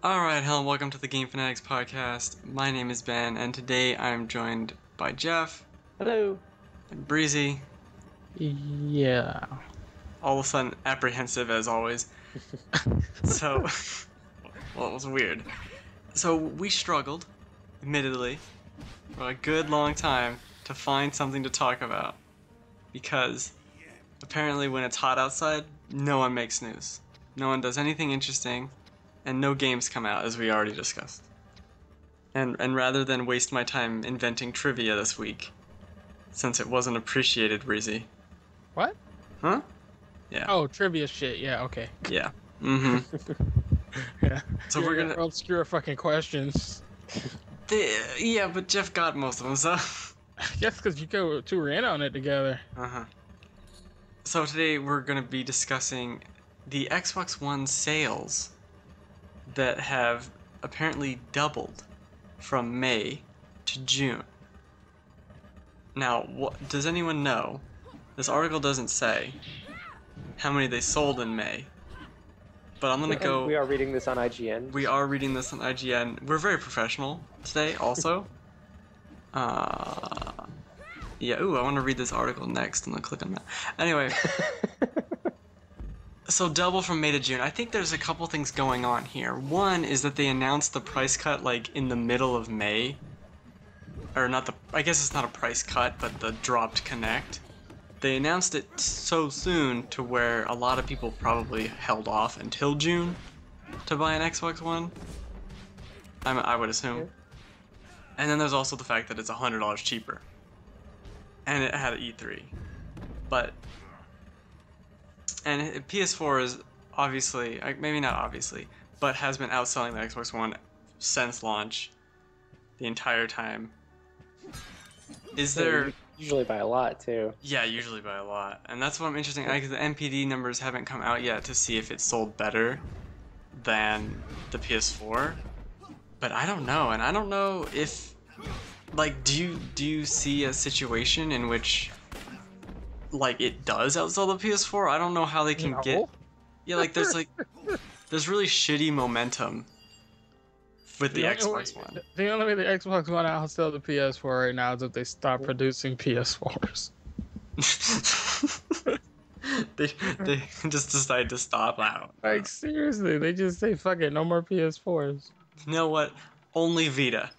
Alright, hello and welcome to the Game Fanatics podcast. My name is Ben, and today I'm joined by Jeff. Hello. And Breezy. Yeah. All of a sudden apprehensive as always. Well, it was weird. So we struggled, admittedly, for a good long time to find something to talk about. Because apparently when it's hot outside, no one makes news. No one does anything interesting. And no games come out, as we already discussed. And rather than waste my time inventing trivia this week, since it wasn't appreciated, Breezy. What? Huh? Yeah. Oh, trivia shit. Yeah, okay. Yeah. Mm-hmm. Yeah. So we're gonna obscure fucking questions. Yeah, but Jeff got most of them, so. Yes, because you two were in on it together. Uh-huh. So today we're gonna be discussing the Xbox One sales that have apparently doubled from May to June. Now, does anyone know? This article doesn't say how many they sold in May, but I'm gonna go. We are reading this on IGN. We are reading this on IGN. We're very professional today, also. Yeah. Ooh, I want to read this article next. I'm gonna click on that. Anyway. So double from May to June. I think there's a couple things going on here. One is that they announced the price cut like in the middle of May. Or not the, I guess it's not a price cut, but the dropped Connect. They announced it so soon to where a lot of people probably held off until June to buy an Xbox One. I would assume. And then there's also the fact that it's $100 cheaper. And it had an E3. And PS4 is obviously, maybe not obviously, but has been outselling the Xbox One since launch the entire time. Is there... Usually by a lot, too. Yeah, usually by a lot. And that's what I'm interested in, because the NPD numbers haven't come out yet to see if it sold better than the PS4. But I don't know, and I don't know if... Like, do you see a situation in which... like it does outsell the PS4. I don't know how they can get. Yeah, like there's really shitty momentum with the Xbox One. The only way the Xbox One outsell the PS4 right now is if they stop producing PS4s. they just decide to stop out. Like seriously, they just say fuck it, no more PS4s. You know what? Only Vita.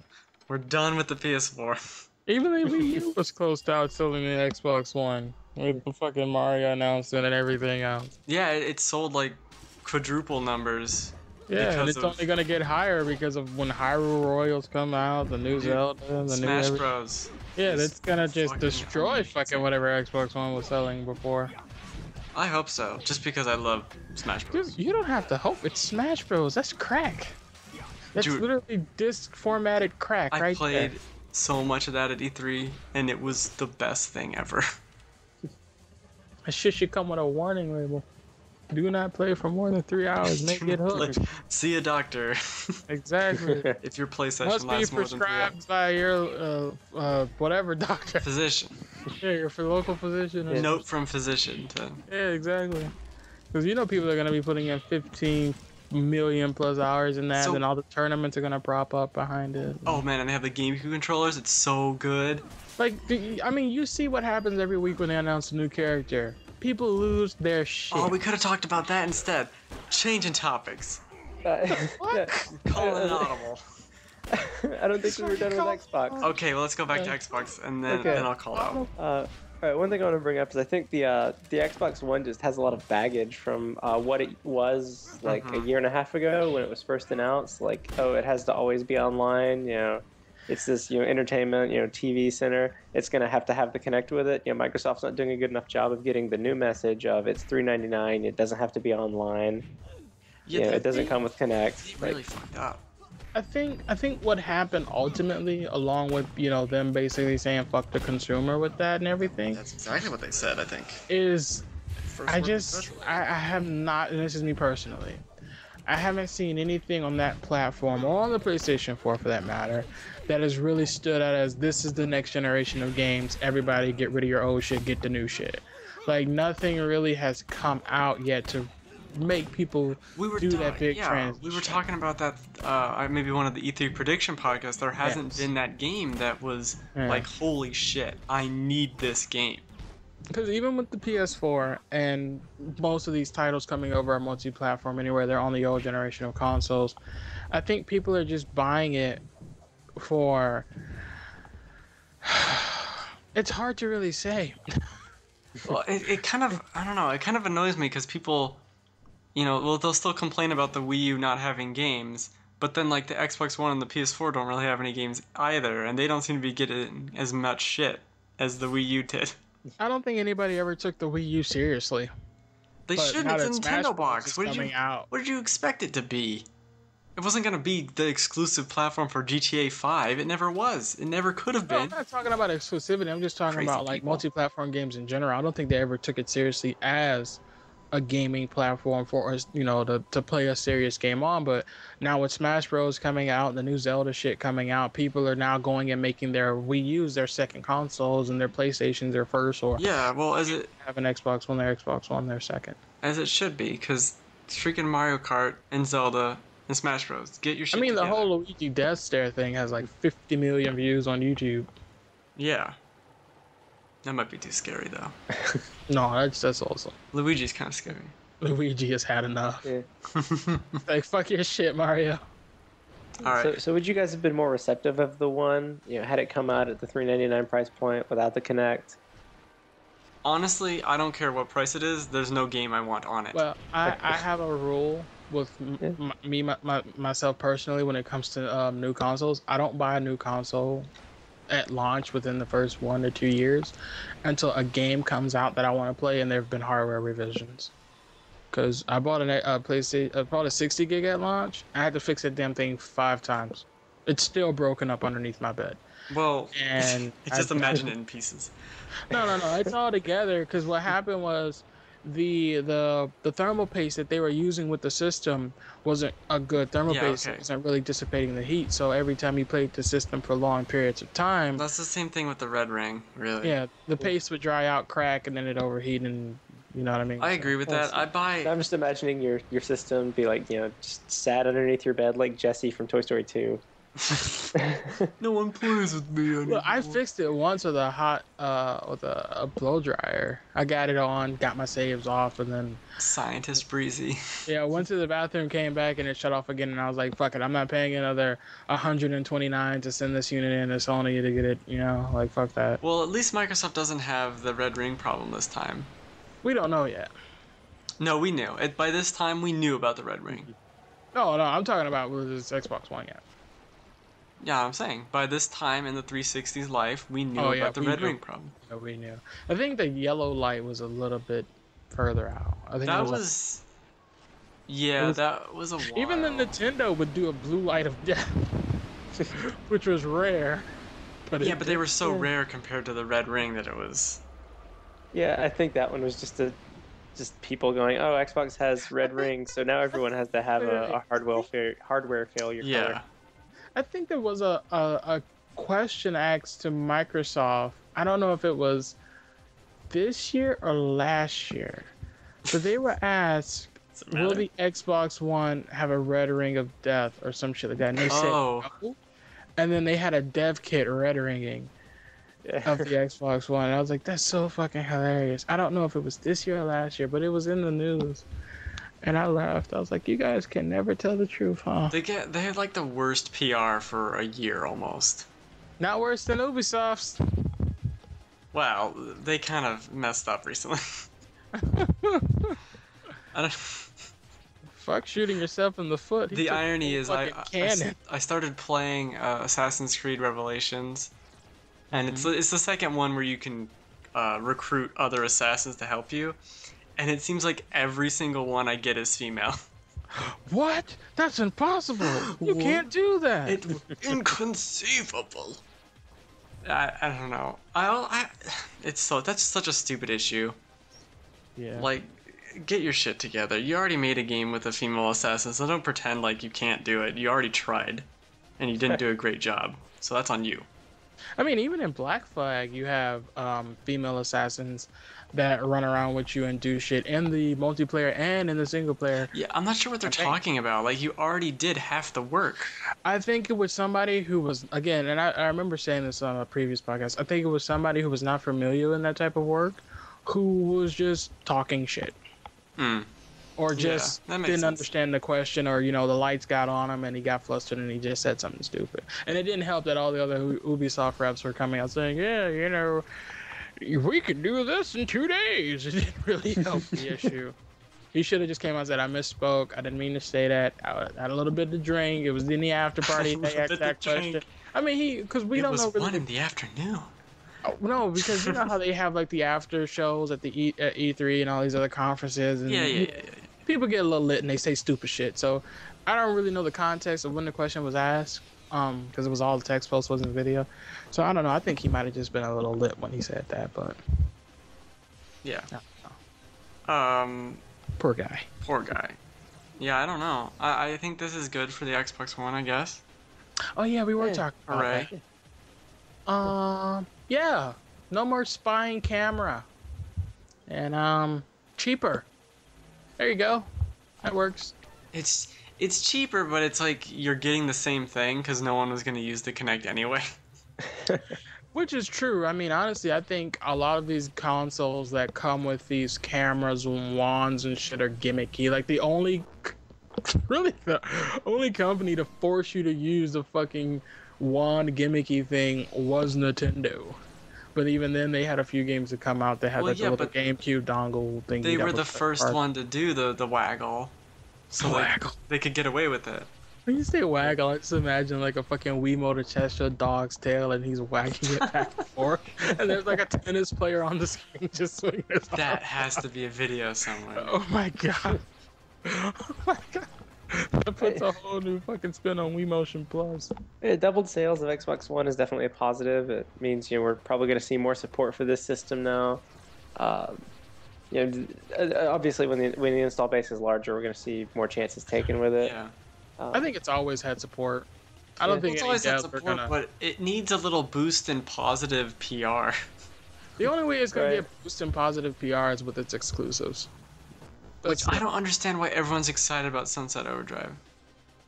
We're done with the PS4. Even the Wii U was close to outselling the Xbox One. With the fucking Mario announcement and everything else. Yeah, it sold like quadruple numbers. Yeah, and it's only gonna get higher because of when Hyrule Royals come out, the new Zelda, the Smash new Bros. Yeah, that's gonna just destroy fucking whatever Xbox One was selling before. I hope so, just because I love Smash Bros. Dude, you don't have to hope. It's Smash Bros. That's crack. That's literally disc formatted crack right there. I played so much of that at E3, and it was the best thing ever. That shit should come with a warning label. Do not play for more than 3 hours. Make it hooked. See a doctor. Exactly. If your PlayStation must lasts be more than 3 hours. prescribed by your whatever doctor. Physician. Yeah, your local physician. Note from physician. Yeah, exactly. Because you know people are gonna be putting in 15 million plus hours in that, and all the tournaments are gonna prop up behind it. Oh man, and they have the GameCube controllers. It's so good. Like, I mean, you see what happens every week when they announce a new character. People lose their shit. Oh, we could have talked about that instead. Changing topics. What? Call it audible. I don't think we were done with Xbox. Okay, well, let's go back to Xbox, and then I'll call out. Alright, one thing I want to bring up is I think the Xbox One just has a lot of baggage from what it was like a year and a half ago when it was first announced. Like, oh, it has to always be online, you know. It's this, entertainment, TV center. It's going to have the Kinect with it. Microsoft's not doing a good enough job of getting the new message of it's $399. It doesn't have to be online. Yeah, it doesn't come with Kinect. They really fucked up. I think what happened ultimately, along with them basically saying fuck the consumer with that and everything. That's exactly what they said. I think is I have not, and this is me personally. I haven't seen anything on that platform, or on the PlayStation 4 for that matter, that has really stood out as this is the next generation of games. Everybody get rid of your old shit, get the new shit. Like, nothing really has come out yet to make people do that big transition. We were talking about that. Maybe one of the E3 prediction podcasts. There hasn't been that game that was like, holy shit, I need this game. Because even with the PS4 and most of these titles coming over are multi-platform anyway, they're on the old generation of consoles. I think people are just buying it for. It's hard to really say. Well, it kind of, I don't know, it kind of annoys me because people, they'll still complain about the Wii U not having games, but then like the Xbox One and the PS4 don't really have any games either, and they don't seem to be getting as much shit as the Wii U did. I don't think anybody ever took the Wii U seriously. They shouldn't. It's a Nintendo box. What did you expect it to be? It wasn't going to be the exclusive platform for GTA 5. It never was. It never could have been. I'm not talking about exclusivity. I'm just talking about like multi-platform games in general. I don't think they ever took it seriously as a gaming platform for us, to play a serious game on. But now with Smash Bros coming out, the new Zelda shit coming out, people are now going and making their Wii U's their second consoles and their PlayStations their first, or as it have an Xbox One, their Xbox One their second. As it should be, because freaking Mario Kart and Zelda and Smash Bros. Get your shit together. The whole Luigi Death Stare thing has like 50 million views on YouTube. Yeah. That might be too scary, though. No, that's awesome. Luigi's kind of scary. Luigi has had enough. Yeah. Like, fuck your shit, Mario. All right. So would you guys have been more receptive of the one, had it come out at the $399 price point without the Kinect? Honestly, I don't care what price it is. There's no game I want on it. Well, I have a rule with myself personally when it comes to new consoles. I don't buy a new console at launch within the first 1 to 2 years until a game comes out that I want to play and there have been hardware revisions. Because I bought a PlayStation, I bought a 60 gig at launch. I had to fix that damn thing 5 times. It's still broken up underneath my bed. Well, and just imagine it in pieces. No. It's all together because what happened was the thermal paste that they were using with the system wasn't a good thermal paste. It wasn't really dissipating the heat. So every time you played the system for long periods of time, that's the same thing with the Red Ring, really. Yeah, the paste would dry out, crack, and then it overheat, and you know what I mean. I agree with that. I'm just imagining your system be like just sat underneath your bed like Jesse from Toy Story 2. No one plays with me anymore. Well, I fixed it once with a blow dryer. I got it on, got my saves off, and then Scientist Breezy. Yeah, went to the bathroom, came back, and it shut off again. And I was like, "Fuck it, I'm not paying another $129 to send this unit in to Sony to get it. Fuck that." Well, at least Microsoft doesn't have the Red Ring problem this time. We don't know yet. No, we knew. By this time, we knew about the Red Ring. No, I'm talking about with this Xbox One yet. Yeah, I'm saying, by this time in the 360's life, we knew about the Red Ring problem. Yeah, we knew. I think the yellow light was a little bit further out. I think that was that was a while. Even the Nintendo would do a blue light of death, which was rare. But they were so rare compared to the Red Ring that it was... Yeah, I think that one was just people going, oh, Xbox has Red Ring, so now everyone has to have a hardware failure. Yeah. Color. I think there was a question asked to Microsoft. I don't know if it was this year or last year, but they were asked, will the Xbox One have a red ring of death or some shit like that? And they said no. And then they had a dev kit red ringing of the Xbox One. And I was like, that's so fucking hilarious. I don't know if it was this year or last year, but it was in the news. And I laughed. I was like, you guys can never tell the truth, huh? They had like the worst PR for a year almost. Not worse than Ubisoft's. Wow, they kind of messed up recently. Fuck shooting yourself in the foot. The irony is I started playing Assassin's Creed Revelations, and it's the second one where you can recruit other assassins to help you. And it seems like every single one I get is female. What? That's impossible. You can't do that. It's inconceivable. I don't know. That's such a stupid issue. Yeah. Like, get your shit together. You already made a game with a female assassin, so don't pretend like you can't do it. You already tried, and you didn't do a great job. So that's on you. I mean, even in Black Flag, you have female assassins that run around with you and do shit in the multiplayer and in the single player. Yeah, I'm not sure what they're talking about. Like, you already did half the work. I think it was somebody who was, again, and I remember saying this on a previous podcast, I think it was somebody who was not familiar in that type of work, who was just talking shit. Or just didn't understand the question, or, you know, the lights got on him and he got flustered and he just said something stupid. And it didn't help that all the other Ubisoft reps were coming out saying, yeah, you know, we could do this in 2 days. It didn't really help the issue. He should have just came out and said, I misspoke. I didn't mean to say that. I had a little bit to drink. It was in the after party. They asked that question. I mean, because we don't know. It was 1 in the afternoon. Oh, no, because you know how they have like the after shows at the E3 and all these other conferences. And yeah. People get a little lit and they say stupid shit. So I don't really know the context of when the question was asked, because it was all the text post, wasn't video. So I don't know. I think he might have just been a little lit when he said that, but yeah. Poor guy. Poor guy. Yeah, I don't know. I think this is good for the Xbox One, I guess. Oh yeah, we were talking about that. Yeah, no more spying camera, and cheaper. There you go. That works. It's cheaper, but it's like you're getting the same thing because no one was going to use the Kinect anyway. Which is true. I mean, honestly, I think a lot of these consoles that come with these cameras and wands and shit are gimmicky. Like the only company to force you to use the fucking wand gimmicky thing was Nintendo. But even then, they had a few games that come out that had like a little GameCube dongle thing. They were the first one to do the waggle, so they could get away with it. When you say waggle, I just imagine like a fucking Wiimote attached to a dog's tail, and he's wagging it back and forth, and there's like a tennis player on the screen just swinging his arm. That has to be a video somewhere. Oh my god! Oh my god! That puts a whole new fucking spin on Wii Motion Plus. Yeah, doubled sales of Xbox One is definitely a positive. It means, you know, we're probably going to see more support for this system now. You know, obviously when the install base is larger, we're going to see more chances taken with it. Yeah. I think it's always had support. I don't think it's any always had devs support, are gonna... but it needs a little boost in positive PR. The only way it's going to get boost in positive PR is with its exclusives. Which I don't understand why everyone's excited about Sunset Overdrive.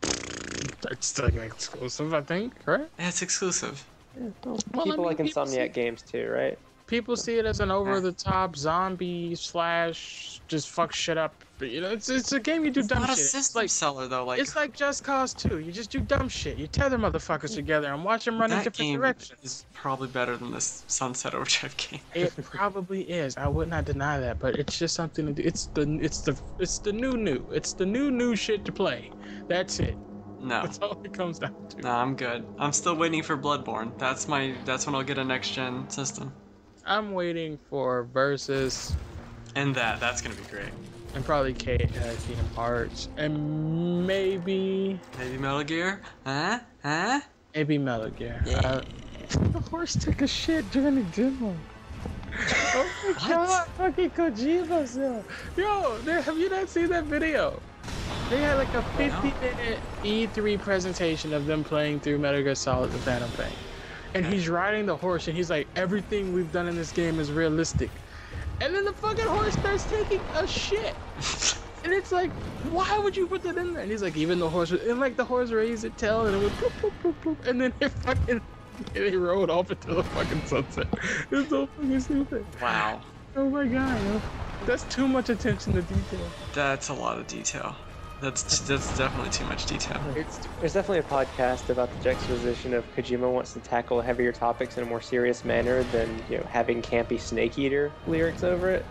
It's still an exclusive, I think, right? Yeah, it's exclusive. Yeah, well, people like Insomniac games too, right? People see it as an over-the-top zombie slash just fuck shit up. You know, it's a game you do dumb shit. It's not a system seller though. Like, it's like Just Cause 2. You just do dumb shit. You tether motherfuckers together and watch them run in different directions. That game is probably better than this Sunset Overdrive game. It probably is. I would not deny that, but it's just something to do. It's the new. It's the new shit to play. That's it. No. That's all it comes down to. No, I'm good. I'm still waiting for Bloodborne. That's when I'll get a next gen system. I'm waiting for Versus. And that's gonna be great. And probably Kingdom Hearts. And maybe Metal Gear? Huh? Maybe Metal Gear. Yeah. The horse took a shit during the demo. Oh my god, fucking Kojima still. Yo, have you not seen that video? They had like a 50-minute E3 presentation of them playing through Metal Gear Solid: The Phantom Pain. And he's riding the horse and he's like, everything we've done in this game is realistic. And then the fucking horse starts taking a shit. And it's like, why would you put that in there? And he's like, even the horse, and like the horse raised its tail and it went boop, boop, boop, boop. And then it rode off into the fucking sunset. It's so fucking stupid. Wow. Oh my god, yo. That's too much attention to detail. That's a lot of detail. That's definitely too much detail. There's definitely a podcast about the juxtaposition of Kojima wants to tackle heavier topics in a more serious manner than, you know, having campy Snake Eater lyrics over it,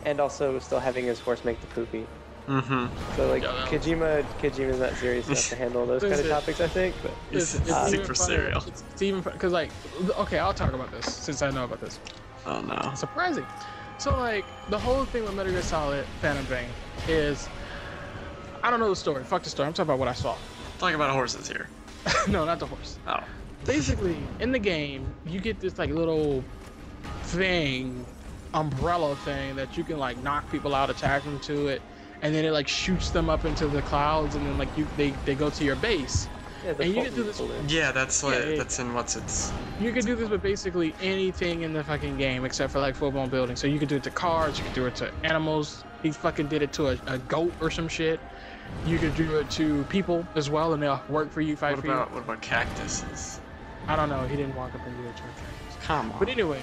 and also still having his horse make the poopy. Mm-hmm. So like Kojima's not serious enough to handle those kind of topics, I think. But it's super serial. It's even because like, okay, I'll talk about this since I know about this. Oh no. Surprising. So like the whole thing with Metal Gear Solid: Phantom Pain is, I don't know the story. Fuck the story. I'm talking about what I saw. Talking about horses here. No, not the horse. Oh. Basically, in the game, you get this like little thing, umbrella thing that you can like knock people out, attack them to it, and then it like shoots them up into the clouds, and then like they go to your base. Yeah, the And you Fulton can do this. balloon. Yeah, that's what Yeah, that's in what's its. You could do this with basically anything in the fucking game except for like full-blown buildings. So you could do it to cars, you could do it to animals. He fucking did it to a goat or some shit. You could do it to people as well, and they'll work for you, fight for you. What about cactuses? I don't know. He didn't walk up and do it to cactus. Come on. But anyway,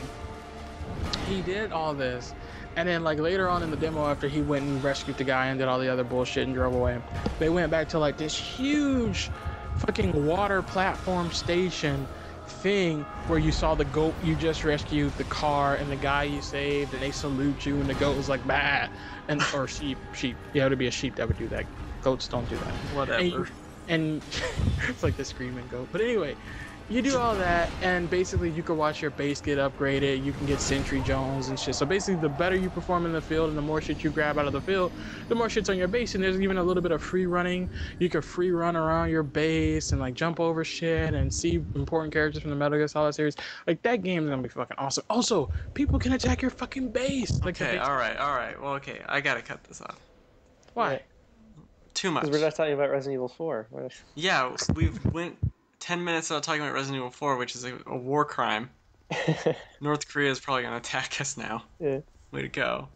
he did all this, and then like later on in the demo, after he went and rescued the guy and did all the other bullshit and drove away, they went back to like this huge fucking water platform station thing where you saw the goat you just rescued, the car, and the guy you saved, and they salute you, and the goat was like bah, and or sheep. Yeah, it would be a sheep that would do that. Goats don't do that. Whatever. And it's like the screaming goat. But anyway, you do all that, and basically you can watch your base get upgraded. You can get Sentry Jones and shit. So basically, the better you perform in the field and the more shit you grab out of the field, the more shit's on your base. And there's even a little bit of free running. You can free run around your base and like jump over shit and see important characters from the Metal Gear Solid series. Like that game's gonna be fucking awesome. Also, people can attack your fucking base. Like Okay, all right. Well, okay, I gotta cut this off. Why? Yeah. Too much. Because we're not talking about Resident Evil 4. Yeah, we've went 10 minutes without talking about Resident Evil 4, which is a war crime. North Korea is probably gonna attack us now. Yeah. Way to go.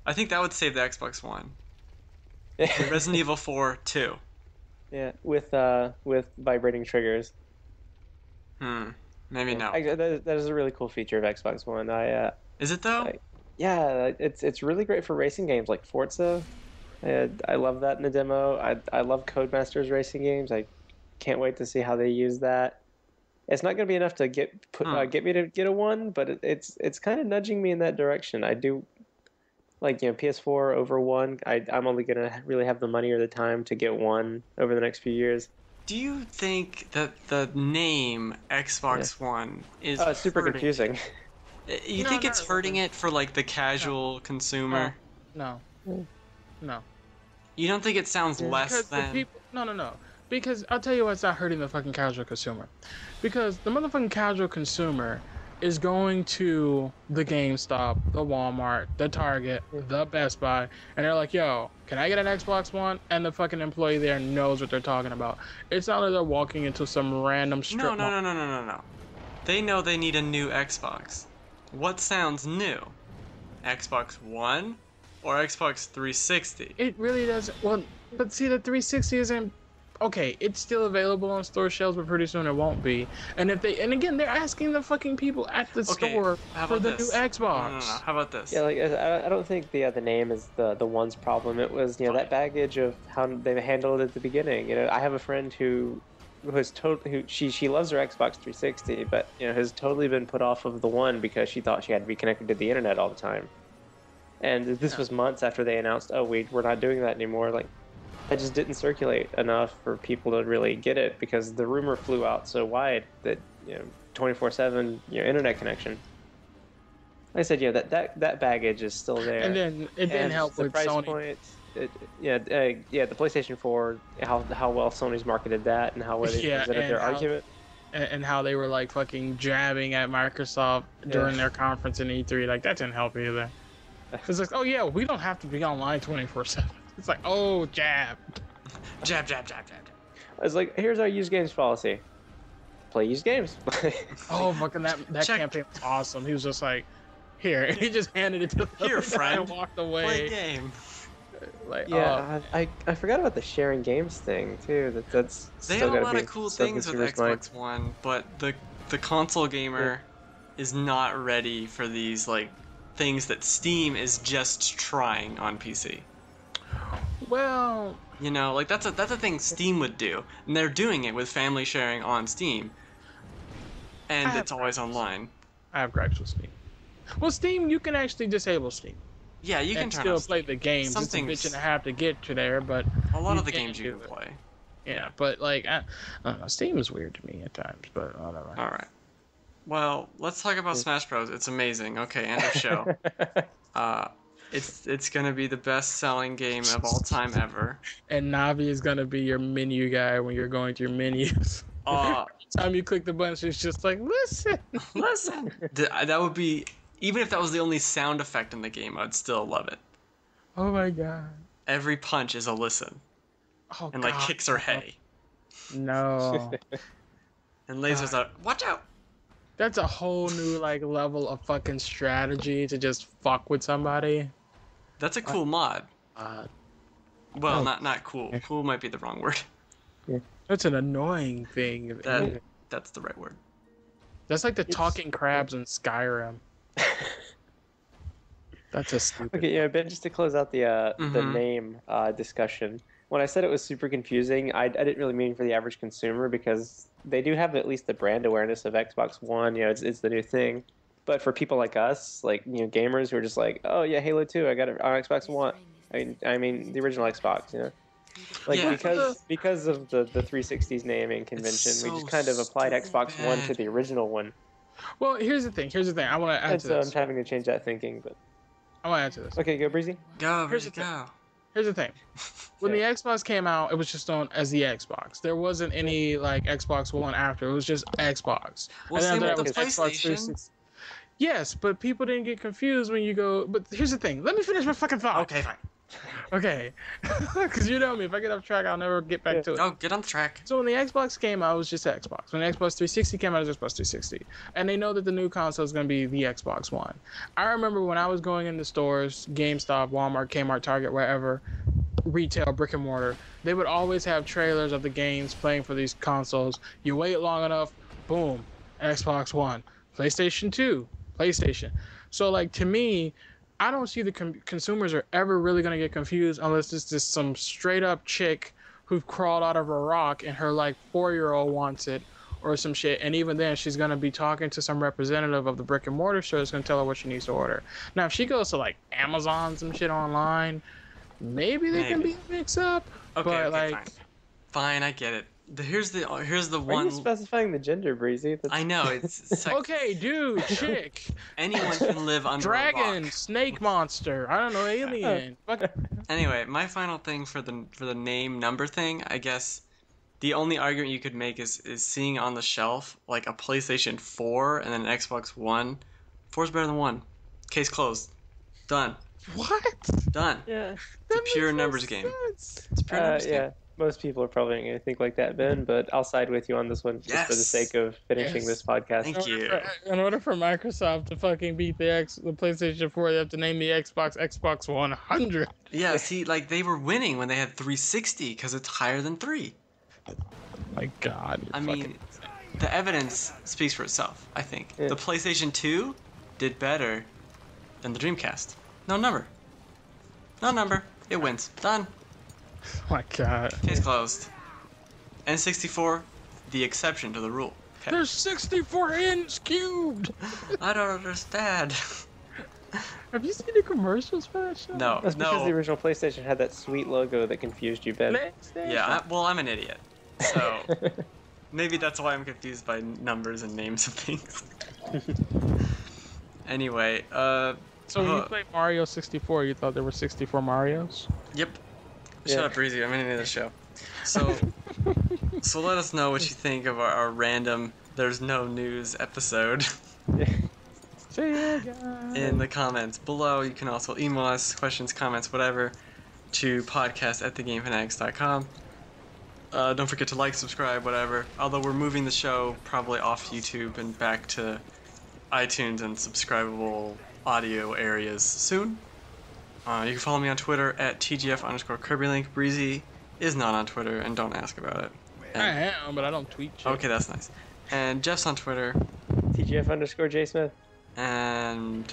I think that would save the Xbox One. Resident Evil 4 2. Yeah, with vibrating triggers. Maybe no. That is a really cool feature of Xbox One. Is it though? Yeah, it's really great for racing games like Forza. I love that in the demo. I love Codemasters racing games. I can't wait to see how they use that. It's not going to be enough to get me to get a one, but it's kind of nudging me in that direction. I do like PS4 over one. I'm only going to really have the money or the time to get one over the next few years. Do you think that the name Xbox One is it's super hurting? Confusing? You think it's hurting it for like the casual consumer? No. You don't think it sounds less Because than? No. Because I'll tell you what's not hurting the fucking casual consumer. Because the motherfucking casual consumer is going to the GameStop, the Walmart, the Target, the Best Buy, and they're like, yo, can I get an Xbox One? And the fucking employee there knows what they're talking about. It's not like they're walking into some random strip mall. No. They know they need a new Xbox. What sounds new? Xbox One or Xbox 360? It really doesn't. Well, but see, the 360 isn't. Okay, it's still available on store shelves, but pretty soon it won't be. And again, they're asking the fucking people at the store for the new Xbox. No. How about this? Yeah, like I don't think the name is the one's problem. It was that baggage of how they handled it at the beginning. I have a friend who she loves her Xbox 360, but has totally been put off of the one because she thought she had to be connected to the internet all the time. And this was months after they announced, we're not doing that anymore. Like, that just didn't circulate enough for people to really get it because the rumor flew out so wide that 24/7 internet connection. Like I said, that baggage is still there. And then it didn't help with price Sony. point. The PlayStation 4, how well Sony's marketed that and how well they presented their argument. And how they were like fucking jabbing at Microsoft during their conference in E3. Like, that didn't help either. It's like, oh yeah, we don't have to be online 24/7. It's like, oh, jab. Jab. It's like, here's our used games policy. Play used games. Oh, fucking that campaign was awesome. He was just like, here. He just handed it to the Here, guy friend. and walked away. Play game. Like, I forgot about the sharing games thing too. That's they still have a gotta lot be of cool still things with consumers' Xbox One, but the console gamer is not ready for these like things that Steam is just trying on PC. well, Like that's a thing Steam would do, and they're doing it with family sharing on Steam, and it's always online. I have gripes with Steam. Well, Steam, you can actually disable Steam. Yeah, you can and turn still off play Steam. the games. Some It's a things- bitch and a half to get to there, but A lot you of the can games you do can it. play. Yeah, but like, I don't know. Steam is weird to me at times, but whatever. All right. Well, let's talk about Smash Bros. It's amazing. Okay, end of show. It's gonna be the best-selling game of all time ever. And Navi is gonna be your menu guy when you're going to your menus. Every time you click the button, she's just like, listen. Listen. That would be, even if that was the only sound effect in the game, I'd still love it. Oh my god. Every punch is a listen, Oh, and like God. kicks her hay. No. And lasers are, watch out! That's a whole new like level of fucking strategy to just fuck with somebody. That's a cool mod. Well, Oh. not cool. Cool might be the wrong word. That's an annoying thing. That's the right word. That's like the talking crabs in Skyrim. That's a stupid. Okay, yeah, Ben, just to close out the name discussion. When I said it was super confusing, I didn't really mean for the average consumer because they do have at least the brand awareness of Xbox One. You know, it's the new thing. But for people like us, like gamers who are just like, oh yeah, Halo 2, I got it on Xbox One. I mean the original Xbox, Like because of the 360's naming convention, we just kind of applied Xbox One to the original one. Well, here's the thing. I want to add to so this. I'm having to change that thinking, but I want to add to this. Okay, go Breezy. Go, Here's the go. Here's the thing. When the Xbox came out, it was just known as the Xbox. There wasn't any like Xbox One after. It was just Xbox. Well, same with the PlayStation. Yes, but people didn't get confused when you go. But here's the thing. Let me finish my fucking thought. Okay, fine. Okay. Because you know me. If I get off track, I'll never get back to it. Oh, get on the track. So when the Xbox came out, it was just Xbox. When the Xbox 360 came out, it was Xbox 360. And they know that the new console is going to be the Xbox One. I remember when I was going into stores, GameStop, Walmart, Kmart, Target, wherever, retail, brick and mortar, they would always have trailers of the games playing for these consoles. You wait long enough, boom, Xbox One, PlayStation 2, PlayStation. So like to me, I don't see the consumers are ever really going to get confused unless it's just some straight up chick who crawled out of a rock and her like 4-year-old wants it or some shit. And even then she's going to be talking to some representative of the brick and mortar store that's going to tell her what she needs to order. Now, if she goes to like Amazon, some shit online, maybe they can be a mix up. Okay, but okay, like, fine, I get it. Here's the one. Are you specifying the gender, Breezy? I know it's okay, dude, chick, anyone can live under dragon, a rock. snake monster. I don't know, alien. Anyway, my final thing for the name number thing, I guess, the only argument you could make is seeing on the shelf like a PlayStation 4 and then an Xbox One. 4's better than 1. Case closed. Done. What? Done. Yeah. It's a pure numbers game. It's a pure numbers game. Most people are probably going to think like that, Ben, but I'll side with you on this one just for the sake of finishing this podcast. Thank you. In order for Microsoft to fucking beat the PlayStation 4, they have to name the Xbox 100. Yeah, see, like they were winning when they had 360 because it's higher than 3. My God. I mean, the evidence speaks for itself, I think. Yeah. The PlayStation 2 did better than the Dreamcast. No number. No number. It wins. Done. Oh my God. Case closed. N64, the exception to the rule. Okay. There's 64 N's cubed. I don't understand. Have you seen the commercials for that show? No. That's because the original PlayStation had that sweet logo that confused you, Ben. Yeah, I'm an idiot. So maybe that's why I'm confused by numbers and names of things. Anyway, so when you played Mario 64, you thought there were 64 Marios? Yep. Shut up, Breezy. I'm into the show. So, so let us know what you think of our random "There's No News" episode in the comments below. You can also email us questions, comments, whatever, to podcast@thegamefanatics.com. Don't forget to like, subscribe, whatever. Although we're moving the show probably off YouTube and back to iTunes and subscribable audio areas soon. You can follow me on Twitter at TGF_KirbyLink. Breezy is not on Twitter, and don't ask about it. And I am, but I don't tweet shit. Okay, that's nice. And Jeff's on Twitter. TGF_J Smith. And